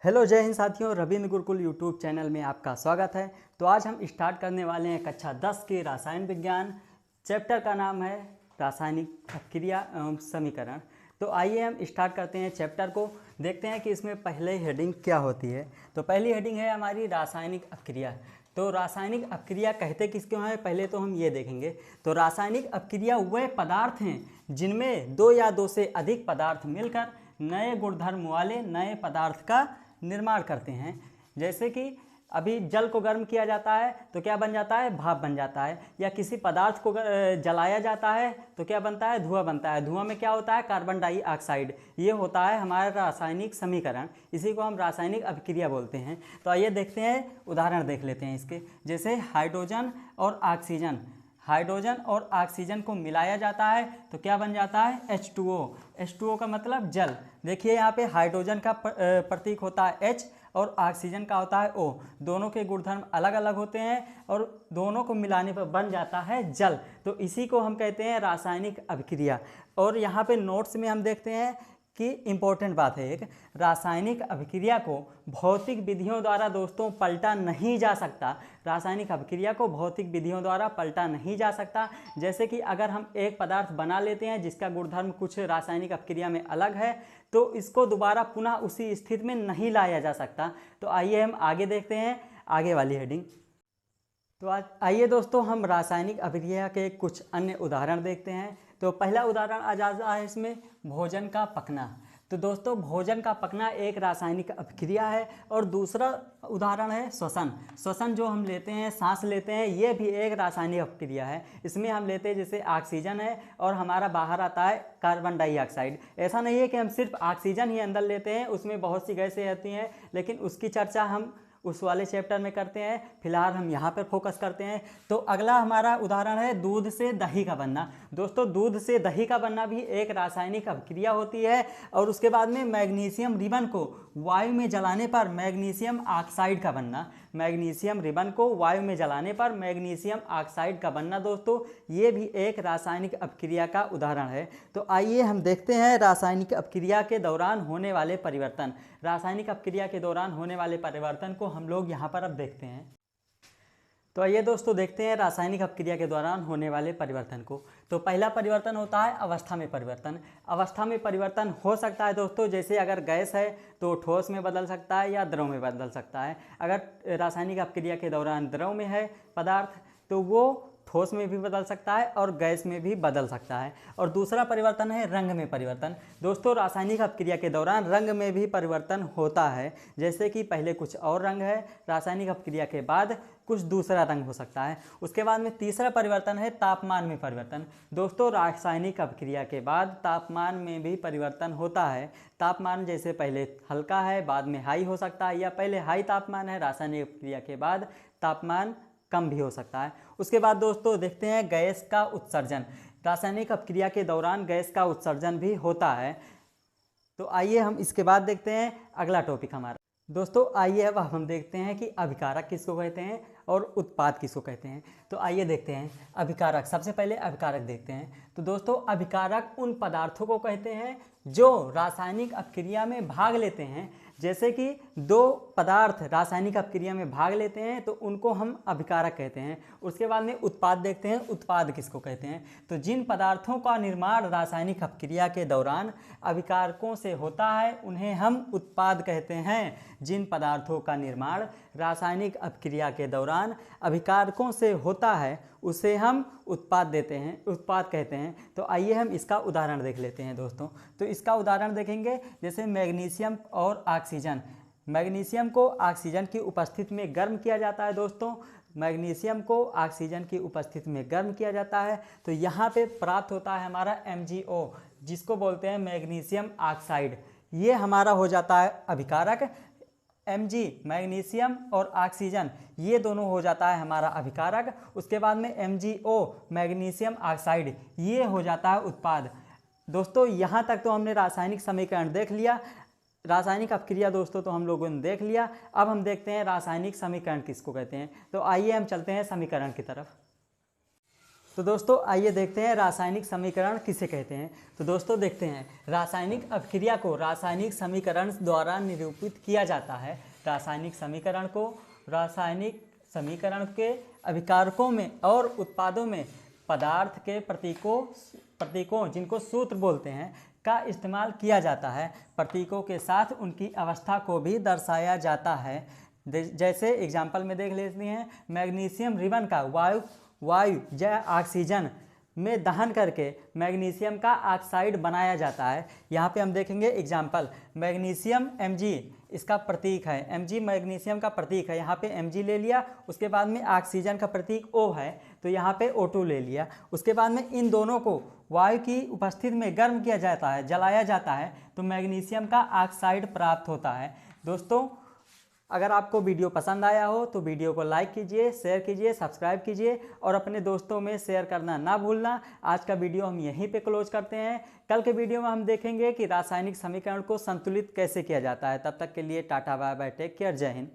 Hello जय हिंद साथियों, Ravindra Gurukul YouTube channel में आपका स्वागत है। तो आज हम स्टार्ट करने वाले हैं कक्षा 10 के रसायन विज्ञान। चैप्टर का नाम है रासायनिक अपक्रिया एवं समीकरण। तो आइए हम स्टार्ट करते हैं चैप्टर को। देखते हैं कि इसमें पहले हेडिंग क्या होती है। तो पहली हेडिंग है हमारी रासायनिक अपक्रिया। तो रासायनिक अपक्रिया कहते किसको हैं, पहले तो हम ये देखेंगे। तो रासायनिक अपक्रिया वह पदार्थ हैं जिनमें दो या दो से अधिक पदार्थ मिलकर नए गुणधर्म वाले नए पदार्थ का निर्माण करते हैं। जैसे कि अभी जल को गर्म किया जाता है तो क्या बन जाता है, भाप बन जाता है। या किसी पदार्थ को जलाया जाता है तो क्या बनता है, धुआं बनता है। धुआं में क्या होता है, कार्बन डाइऑक्साइड। ये होता है हमारा रासायनिक समीकरण, इसी को हम रासायनिक अभिक्रिया बोलते हैं। तो आइए देखते हैं, उदाहरण देख लेते हैं इसके। जैसे हाइड्रोजन और ऑक्सीजन, हाइड्रोजन और ऑक्सीजन को मिलाया जाता है तो क्या बन जाता है, H2O। H2O का मतलब जल। देखिए यहाँ पे हाइड्रोजन का प्रतीक होता है H और ऑक्सीजन का होता है O। दोनों के गुणधर्म अलग अलग होते हैं और दोनों को मिलाने पर बन जाता है जल। तो इसी को हम कहते हैं रासायनिक अभिक्रिया। और यहाँ पे नोट्स में हम देखते हैं कि इम्पोर्टेंट बात है एक, रासायनिक अभिक्रिया को भौतिक विधियों द्वारा दोस्तों पलटा नहीं जा सकता। रासायनिक अभिक्रिया को भौतिक विधियों द्वारा पलटा नहीं जा सकता। जैसे कि अगर हम एक पदार्थ बना लेते हैं जिसका गुणधर्म कुछ रासायनिक अभिक्रिया में अलग है तो इसको दोबारा पुनः उसी स्थिति में नहीं लाया जा सकता। तो आइए हम आगे देखते हैं आगे वाली हेडिंग। तो आज आइए दोस्तों हम रासायनिक अभिक्रिया के कुछ अन्य उदाहरण देखते हैं। तो पहला उदाहरण आ जाता है इसमें, भोजन का पकना। तो दोस्तों भोजन का पकना एक रासायनिक अभिक्रिया है। और दूसरा उदाहरण है श्वसन। श्वसन जो हम लेते हैं, सांस लेते हैं, ये भी एक रासायनिक अभिक्रिया है। इसमें हम लेते हैं जैसे ऑक्सीजन है और हमारा बाहर आता है कार्बन डाइऑक्साइड। ऐसा नहीं है कि हम सिर्फ ऑक्सीजन ही अंदर लेते हैं, उसमें बहुत सी गैसें होती हैं, लेकिन उसकी चर्चा हम उस वाले चैप्टर में करते हैं। फिलहाल हम यहाँ पर फोकस करते हैं। तो अगला हमारा उदाहरण है दूध से दही का बनना। दोस्तों दूध से दही का बनना भी एक रासायनिक अभिक्रिया होती है। और उसके बाद में मैग्नीशियम रिबन को वायु में जलाने पर मैग्नीशियम ऑक्साइड का बनना। मैग्नीशियम रिबन को वायु में जलाने पर मैग्नीशियम ऑक्साइड का बनना दोस्तों, ये भी एक रासायनिक अभिक्रिया का उदाहरण है। तो आइए हम देखते हैं रासायनिक अभिक्रिया के दौरान होने वाले परिवर्तन। रासायनिक अभिक्रिया के दौरान होने वाले परिवर्तन को हम लोग यहाँ पर अब देखते हैं। तो आइए दोस्तों देखते हैं रासायनिक अभिक्रिया के दौरान होने वाले परिवर्तन को। तो पहला परिवर्तन होता है अवस्था में परिवर्तन। अवस्था में परिवर्तन हो सकता है दोस्तों, जैसे अगर गैस है तो ठोस में बदल सकता है या द्रव में बदल सकता है। अगर रासायनिक अभिक्रिया के दौरान द्रव में है पदार्थ तो वो ठोस में भी बदल सकता है और गैस में भी बदल सकता है। और दूसरा परिवर्तन है रंग में परिवर्तन। दोस्तों रासायनिक अभिक्रिया के दौरान रंग में भी परिवर्तन होता है। जैसे कि पहले कुछ और रंग है, रासायनिक अभिक्रिया के बाद कुछ दूसरा रंग हो सकता है। उसके बाद में तीसरा परिवर्तन है तापमान में परिवर्तन। दोस्तों रासायनिक अभिक्रिया के बाद तापमान में भी परिवर्तन होता है। तापमान जैसे पहले हल्का है, बाद में हाई हो सकता है, या पहले हाई तापमान है, रासायनिक अभिक्रिया के बाद तापमान कम भी हो सकता है। उसके बाद दोस्तों देखते हैं गैस का उत्सर्जन। रासायनिक अभिक्रिया के दौरान गैस का उत्सर्जन भी होता है। तो आइए हम इसके बाद देखते हैं अगला टॉपिक हमारा। दोस्तों आइए अब हम देखते हैं कि अभिकारक किसको कहते हैं और उत्पाद किसको कहते हैं। तो आइए देखते हैं अभिकारक। सबसे पहले अभिकारक देखते हैं। तो दोस्तों अभिकारक उन पदार्थों को कहते हैं जो रासायनिक अभिक्रिया में भाग लेते हैं। जैसे कि दो पदार्थ रासायनिक अभिक्रिया में भाग लेते हैं तो उनको हम अभिकारक कहते हैं। उसके बाद में उत्पाद देखते हैं, उत्पाद किसको कहते हैं। तो जिन पदार्थों का निर्माण रासायनिक अभिक्रिया के दौरान अभिकारकों से होता है उन्हें हम उत्पाद कहते हैं। जिन पदार्थों का निर्माण रासायनिक अभिक्रिया के दौरान अभिकारकों से होता है उसे हम उत्पाद देते हैं, उत्पाद कहते हैं। तो आइए हम इसका उदाहरण देख लेते हैं दोस्तों। तो इसका उदाहरण देखेंगे जैसे मैग्नीशियम और ऑक्सीजन। मैग्नीशियम को ऑक्सीजन की उपस्थिति में गर्म किया जाता है दोस्तों। मैग्नीशियम को ऑक्सीजन की उपस्थिति में गर्म किया जाता है तो यहाँ पे प्राप्त होता है हमारा MgO, जिसको बोलते हैं मैग्नीशियम ऑक्साइड। ये हमारा हो जाता है अभिकारक। Mg मैग्नीशियम और ऑक्सीजन ये दोनों हो जाता है हमारा अभिकारक। उसके बाद में MgO मैग्नीशियम ऑक्साइड ये हो जाता है उत्पाद। दोस्तों यहाँ तक तो हमने रासायनिक समीकरण देख लिया, रासायनिक अभिक्रिया दोस्तों तो हम लोगों ने देख लिया। अब हम देखते हैं रासायनिक समीकरण किसको कहते हैं। तो आइए हम चलते हैं समीकरण की तरफ। तो दोस्तों आइए देखते हैं रासायनिक समीकरण किसे कहते हैं। तो दोस्तों देखते हैं, रासायनिक अभिक्रिया को रासायनिक समीकरण द्वारा निरूपित किया जाता है। रासायनिक समीकरण के अभिकारकों में और उत्पादों में पदार्थ के प्रतीकों जिनको सूत्र बोलते हैं का इस्तेमाल किया जाता है। प्रतीकों के साथ उनकी अवस्था को भी दर्शाया जाता है। जैसे एग्जाम्पल में देख लेते हैं, मैग्नीशियम रिबन का वायु या ऑक्सीजन में दहन करके मैग्नीशियम का ऑक्साइड बनाया जाता है। यहाँ पे हम देखेंगे एग्जाम्पल, मैग्नीशियम Mg इसका प्रतीक है, Mg मैग्नीशियम का प्रतीक है, यहाँ पे Mg ले लिया। उसके बाद में ऑक्सीजन का प्रतीक O है तो यहाँ पे O2 ले लिया। उसके बाद में इन दोनों को वायु की उपस्थिति में गर्म किया जाता है, जलाया जाता है तो मैग्नीशियम का ऑक्साइड प्राप्त होता है। दोस्तों अगर आपको वीडियो पसंद आया हो तो वीडियो को लाइक कीजिए, शेयर कीजिए, सब्सक्राइब कीजिए और अपने दोस्तों में शेयर करना ना भूलना। आज का वीडियो हम यहीं पे क्लोज करते हैं। कल के वीडियो में हम देखेंगे कि रासायनिक समीकरण को संतुलित कैसे किया जाता है। तब तक के लिए टाटा बाय बाय, टेक केयर, जय हिंद।